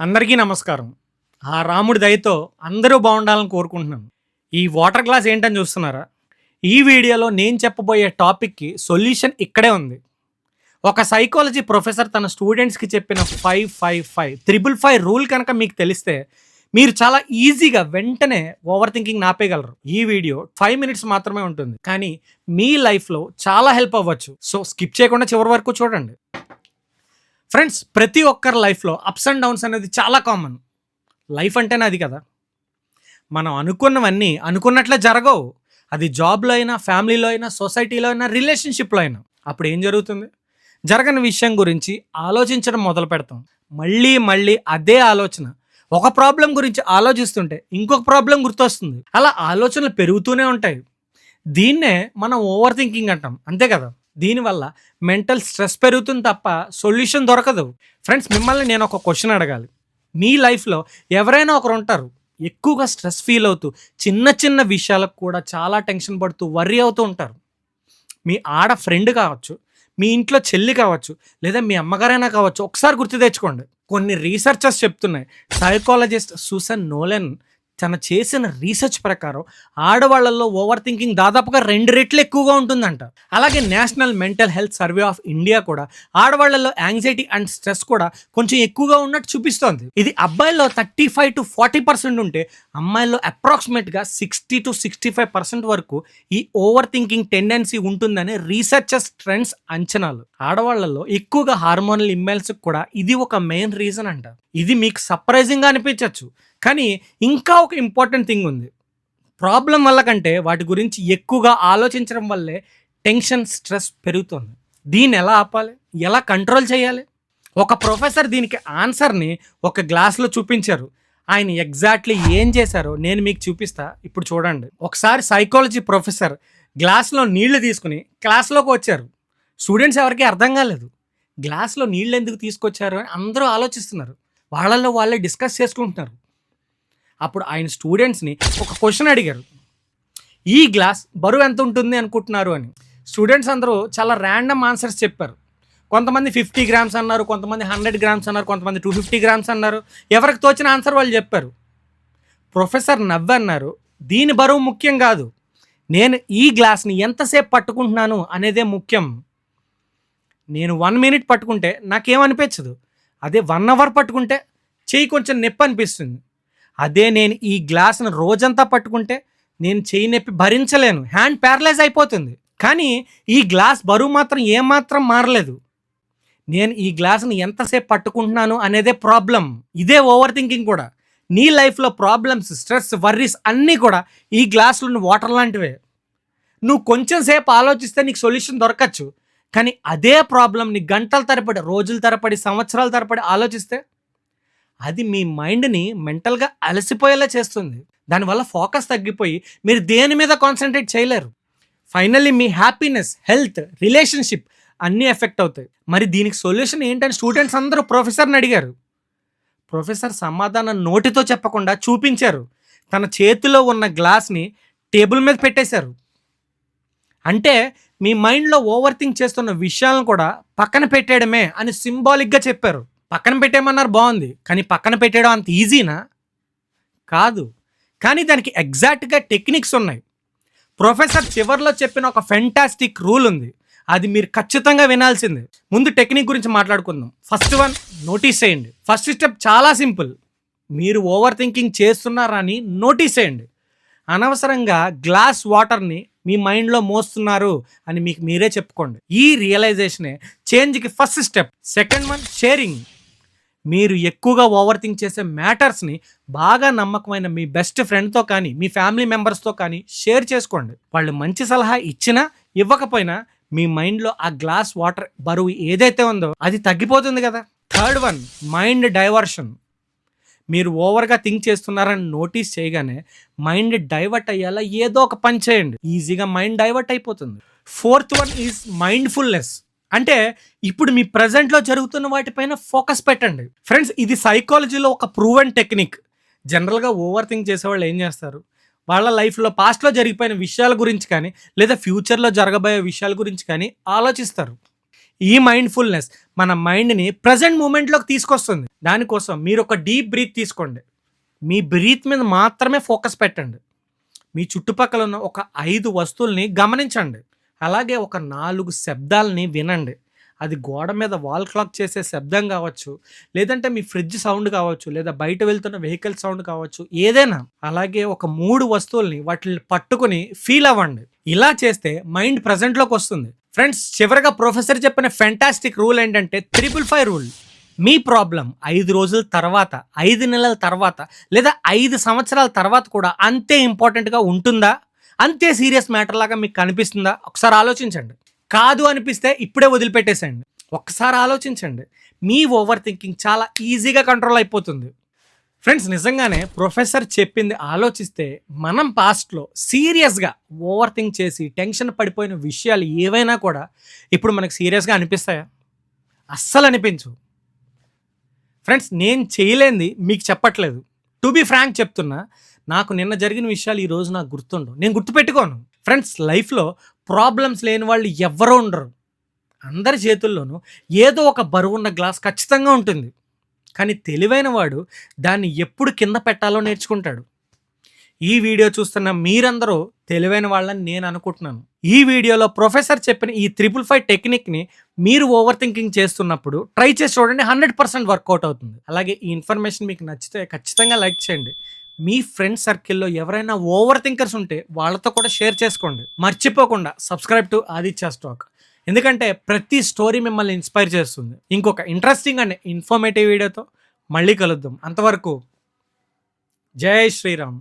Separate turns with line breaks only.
అందరికీ నమస్కారం. ఆ రాముడి దయతో అందరూ బాగుండాలని కోరుకుంటున్నాను. ఈ వాటర్ గ్లాస్ ఏంటని చూస్తున్నారా? ఈ వీడియోలో నేను చెప్పబోయే టాపిక్‌కి సొల్యూషన్ ఇక్కడే ఉంది. ఒక సైకాలజీ ప్రొఫెసర్ తన స్టూడెంట్స్‌కి చెప్పిన 5-5-5 రూల్ కనుక మీకు తెలిస్తే మీరు చాలా ఈజీగా వెంటనే ఓవర్ థింకింగ్‌ని ఆపేయగలరు. ఈ వీడియో 5 మినిట్స్ మాత్రమే ఉంటుంది. కానీ మీ లైఫ్‌లో చాలా హెల్ప్ అవ్వచ్చు. సో స్కిప్ చేయకుండా చివరి వరకు చూడండి. ఫ్రెండ్స్, ప్రతి ఒక్కరి లైఫ్లో అప్స్ అండ్ డౌన్స్ అనేది చాలా కామన్. లైఫ్ అంటేనే అది కదా. మనం అనుకున్నవన్నీ అనుకున్నట్లే జరగవు. అది జాబ్లో అయినా, ఫ్యామిలీలో అయినా, సొసైటీలో అయినా, రిలేషన్షిప్లో అయినా. అప్పుడు ఏం జరుగుతుంది? జరగని విషయం గురించి ఆలోచించడం మొదలు పెడతాం. మళ్ళీ మళ్ళీ అదే ఆలోచన. ఒక ప్రాబ్లం గురించి ఆలోచిస్తుంటే ఇంకొక ప్రాబ్లం గుర్తొస్తుంది. అలా ఆలోచనలు పెరుగుతూనే ఉంటాయి. దీన్నే మనం ఓవర్ థింకింగ్ అంటాం, అంతే కదా. దీనివల్ల మెంటల్ స్ట్రెస్ పెరుగుతుంది తప్ప సొల్యూషన్ దొరకదు. ఫ్రెండ్స్, మిమ్మల్ని నేను ఒక క్వశ్చన్ అడగాలి. మీ లైఫ్లో ఎవరైనా ఒకరు ఉంటారు, ఎక్కువగా స్ట్రెస్ ఫీల్ అవుతూ చిన్న చిన్న విషయాలకు కూడా చాలా టెన్షన్ పడుతూ వర్రీ అవుతూ ఉంటారు. మీ ఆడ ఫ్రెండ్ కావచ్చు, మీ ఇంట్లో చెల్లి కావచ్చు, లేదా మీ అమ్మగారైనా కావచ్చు. ఒకసారి గుర్తు తెచ్చుకోండి. కొన్ని రీసెర్చర్స్ చెప్తున్నాయి. సైకాలజిస్ట్ సూసన్ నోలెన్ తన చేసిన రీసెర్చ్ ప్రకారం ఆడవాళ్లలో ఓవర్ థింకింగ్ దాదాపుగా 2 రెట్లు ఎక్కువగా ఉంటుందంట. అలాగే national mental health survey of India కూడా ఆడవాళ్లలో యాంగ్జైటీ అండ్ స్ట్రెస్ కూడా కొంచెం ఎక్కువగా ఉన్నట్టు చూపిస్తోంది. ఇది అబ్బాయిల్లో 35-40% ఉంటే అమ్మాయిల్లో అప్రాక్సిమేట్గా 60-65% వరకు ఈ ఓవర్ థింకింగ్ టెండెన్సీ ఉంటుందని రీసెర్చర్స్ ట్రెండ్స్ అంచనాలు. ఆడవాళ్లలో ఎక్కువగా హార్మోనల్ ఇంబ్యాలెన్స్ కూడా ఇది ఒక మెయిన్ రీజన్ అంట. ఇది మీకు సర్ప్రైజింగ్గా అనిపించవచ్చు, కానీ ఇంకా ఒక ఇంపార్టెంట్ థింగ్ ఉంది. ప్రాబ్లం వల్ల కంటే వాటి గురించి ఎక్కువగా ఆలోచించడం వల్లే టెన్షన్, స్ట్రెస్ పెరుగుతుంది. దీన్ని ఎలా ఆపాలి? ఎలా కంట్రోల్ చేయాలి? ఒక ప్రొఫెసర్ దీనికి ఆన్సర్ని ఒక గ్లాస్లో చూపించారు. ఆయన ఎగ్జాక్ట్లీ ఏం చేశారో నేను మీకు చూపిస్తా, ఇప్పుడు చూడండి. ఒకసారి సైకాలజీ ప్రొఫెసర్ గ్లాస్లో నీళ్లు తీసుకుని క్లాస్లోకి వచ్చారు. స్టూడెంట్స్ ఎవరికీ అర్థం కాలేదు. గ్లాస్లో నీళ్ళు ఎందుకు తీసుకొచ్చారు అని అందరూ ఆలోచిస్తున్నారు. వాళ్ళల్లో వాళ్ళే డిస్కస్ చేసుకుంటున్నారు. అప్పుడు ఆయన స్టూడెంట్స్ని ఒక క్వశ్చన్ అడిగారు. ఈ గ్లాస్ బరువు ఎంత ఉంటుంది అనుకుంటున్నారు అని. స్టూడెంట్స్ అందరూ చాలా ర్యాండమ్ ఆన్సర్స్ చెప్పారు. కొంతమంది 50 గ్రామ్స్ అన్నారు, కొంతమంది 100 గ్రామ్స్ అన్నారు, కొంతమంది 250 గ్రామ్స్ అన్నారు. ఎవరికి తోచిన ఆన్సర్ వాళ్ళు చెప్పారు. ప్రొఫెసర్ నవ్వన్నారు, దీని బరువు ముఖ్యం కాదు, నేను ఈ గ్లాస్ని ఎంతసేపు పట్టుకుంటున్నాను అనేదే ముఖ్యం. నేను 1 మినిట్ పట్టుకుంటే నాకేమనిపించదు, అదే 1 అవర్ పట్టుకుంటే చెయ్యి కొంచెం నొప్పి అనిపిస్తుంది. అదే నేను ఈ గ్లాస్ను రోజంతా పట్టుకుంటే నేను చెయ్యి నొప్పి భరించలేను, హ్యాండ్ ప్యారలైజ్ అయిపోతుంది. కానీ ఈ గ్లాస్ బరువు మాత్రం ఏమాత్రం మారలేదు. నేను ఈ గ్లాస్ని ఎంతసేపు పట్టుకుంటున్నాను అనేదే ప్రాబ్లం. ఇదే ఓవర్ థింకింగ్ కూడా. నీ లైఫ్లో ప్రాబ్లమ్స్, స్ట్రెస్, వర్రీస్ అన్నీ కూడా ఈ గ్లాసులో వాటర్ లాంటివే. నువ్వు కొంచెం సేపు ఆలోచిస్తే నీకు సొల్యూషన్ దొరకచ్చు, కానీ అదే ప్రాబ్లమ్ని గంటల తరబడి, రోజుల తరబడి, సంవత్సరాల తరబడి ఆలోచిస్తే అది మీ మైండ్ని మెంటల్గా అలసిపోయేలా చేస్తుంది. దానివల్ల ఫోకస్ తగ్గిపోయి మీరు దేని మీద కాన్సన్ట్రేట్ చేయలేరు. ఫైనల్లీ మీ హ్యాపీనెస్, హెల్త్, రిలేషన్షిప్ అన్నీ ఎఫెక్ట్ అవుతాయి. మరి దీనికి సొల్యూషన్ ఏంటని స్టూడెంట్స్ అందరూ ప్రొఫెసర్ని అడిగారు. ప్రొఫెసర్ సమాధానం నోటితో చెప్పకుండా చూపించారు. తన చేతిలో ఉన్న గ్లాస్ని టేబుల్ మీద పెట్టేశారు. అంటే మీ మైండ్లో ఓవర్ థింక్ చేస్తున్న విషయాలను కూడా పక్కన పెట్టేయడమే అని సింబాలిక్గా చెప్పారు. పక్కన పెట్టేయమన్నారు, బాగుంది, కానీ పక్కన పెట్టేయడం అంత ఈజీనా? కాదు. కానీ దానికి ఎగ్జాక్ట్గా టెక్నిక్స్ ఉన్నాయి. ప్రొఫెసర్ చివరిలో చెప్పిన ఒక ఫెంటాస్టిక్ రూల్ ఉంది. అది మీరు ఖచ్చితంగా వినాల్సిందే. ముందు టెక్నిక్ గురించి మాట్లాడుకుందాం. ఫస్ట్ వన్, నోటీస్ చేయండి. ఫస్ట్ స్టెప్ చాలా సింపుల్. మీరు ఓవర్ థింకింగ్ చేస్తున్నారని నోటీస్ చేయండి. అనవసరంగా గ్లాస్ వాటర్ని మీ మైండ్లో మోస్తున్నారు అని మీకు మీరే చెప్పుకోండి. ఈ రియలైజేషనే చేంజ్కి first step. Second one, sharing. మీరు ఎక్కువగా ఓవర్ థింక్ చేసే మ్యాటర్స్ని బాగా నమ్మకమైన మీ బెస్ట్ ఫ్రెండ్తో కానీ, మీ ఫ్యామిలీ మెంబర్స్తో కానీ షేర్ చేసుకోండి. వాళ్ళు మంచి సలహా ఇచ్చినా ఇవ్వకపోయినా మీ మైండ్లో ఆ గ్లాస్ వాటర్ బరువు ఏదైతే ఉందో అది తగ్గిపోతుంది కదా. Third one, mind diversion. మీరు ఓవర్గా థింక్ చేస్తున్నారని నోటీస్ చేయగానే మైండ్ డైవర్ట్ అయ్యేలా ఏదో ఒక పని చేయండి. ఈజీగా మైండ్ డైవర్ట్ అయిపోతుంది. Fourth one is mindfulness. అంటే ఇప్పుడు మీ ప్రజెంట్లో జరుగుతున్న వాటిపైన ఫోకస్ పెట్టండి. ఫ్రెండ్స్, ఇది సైకాలజీలో ఒక ప్రూవెన్ టెక్నిక్. జనరల్గా ఓవర్ థింక్ చేసేవాళ్ళు ఏం చేస్తారు? వాళ్ళ లైఫ్లో పాస్ట్లో జరిగిపోయిన విషయాల గురించి కానీ, లేదా ఫ్యూచర్లో జరగబోయే విషయాల గురించి కానీ ఆలోచిస్తారు. ఈ మైండ్ఫుల్నెస్ మన మైండ్ని ప్రజెంట్ మూమెంట్లోకి తీసుకొస్తుంది. దానికోసం మీరు ఒక డీప్ బ్రీత్ తీసుకోండి. మీ బ్రీత్ మీద మాత్రమే ఫోకస్ పెట్టండి. మీ చుట్టుపక్కల ఉన్న ఒక 5 వస్తువుల్ని గమనించండి. అలాగే ఒక 4 శబ్దాలని వినండి. అది గోడ మీద వాల్ క్లాక్ చేసే శబ్దం కావచ్చు, లేదంటే మీ ఫ్రిడ్జ్ సౌండ్ కావచ్చు, లేదా బయట వెళ్తున్న వెహికల్ సౌండ్ కావచ్చు, ఏదైనా. అలాగే ఒక 3 వస్తువుల్ని వాటిని పట్టుకుని ఫీల్ అవ్వండి. ఇలా చేస్తే మైండ్ ప్రజెంట్లోకి వస్తుంది. ఫ్రెండ్స్, చివరిగా ప్రొఫెసర్ చెప్పిన ఫెంటాస్టిక్ రూల్ ఏంటంటే 355 రూల్. మీ ప్రాబ్లం 5 రోజుల తర్వాత, 5 నెలల తర్వాత, లేదా 5 సంవత్సరాల తర్వాత కూడా అంతే ఇంపార్టెంట్గా ఉంటుందా, అంతే సీరియస్ మ్యాటర్ లాగా మీకు కనిపిస్తుందా? ఒకసారి ఆలోచించండి. కాదు అనిపిస్తే ఇప్పుడే వదిలిపెట్టేసేయండి. ఒక్కసారి ఆలోచించండి. మీ ఓవర్ థింకింగ్ చాలా ఈజీగా కంట్రోల్ అయిపోతుంది. ఫ్రెండ్స్, నిజంగానే ప్రొఫెసర్ చెప్పింది ఆలోచిస్తే మనం పాస్ట్లో సీరియస్గా ఓవర్ థింక్ చేసి టెన్షన్ పడిపోయిన విషయాలు ఏవైనా కూడా ఇప్పుడు మనకు సీరియస్గా అనిపిస్తాయా? అస్సలు అనిపించు. ఫ్రెండ్స్, నేను చేయలేంది మీకు చెప్పట్లేదు. టు బీ ఫ్రాంక్ చెప్తున్నా, నాకు నిన్న జరిగిన విషయాలు ఈరోజు నాకు గుర్తుండవు, నేను గుర్తుపెట్టుకోను. ఫ్రెండ్స్, లైఫ్లో ప్రాబ్లమ్స్ లేని వాళ్ళు ఎవ్వరూ ఉండరు. అందరి చేతుల్లోనూ ఏదో ఒక బరువున్న గ్లాస్ ఖచ్చితంగా ఉంటుంది. కానీ తెలివైన వాడు దాన్ని ఎప్పుడు కింద పెట్టాలో నేర్చుకుంటాడు. ఈ వీడియో చూస్తున్న మీరందరూ తెలివైన వాళ్ళని నేను అనుకుంటున్నాను. ఈ వీడియోలో ప్రొఫెసర్ చెప్పిన ఈ 355 టెక్నిక్ని మీరు ఓవర్ థింకింగ్ చేస్తున్నప్పుడు ట్రై చేసి చూడండి. 100% వర్కౌట్ అవుతుంది. అలాగే ఈ ఇన్ఫర్మేషన్ మీకు నచ్చితే ఖచ్చితంగా లైక్ చేయండి. మీ ఫ్రెండ్ సర్కిల్లో ఎవరైనా ఓవర్ థింకర్స్ ఉంటే వాళ్ళతో కూడా షేర్ చేసుకోండి. మర్చిపోకుండా సబ్స్క్రైబ్ టు ఆదిత్య స్టాక్. ఎందుకంటే ప్రతి స్టోరీ మిమ్మల్ని ఇన్స్పైర్ చేస్తుంది. ఇంకొక ఇంట్రెస్టింగ్ అండ్ ఇన్ఫర్మేటివ్ వీడియోతో మళ్ళీ కలుద్దాం. అంతవరకు జై శ్రీరామ్.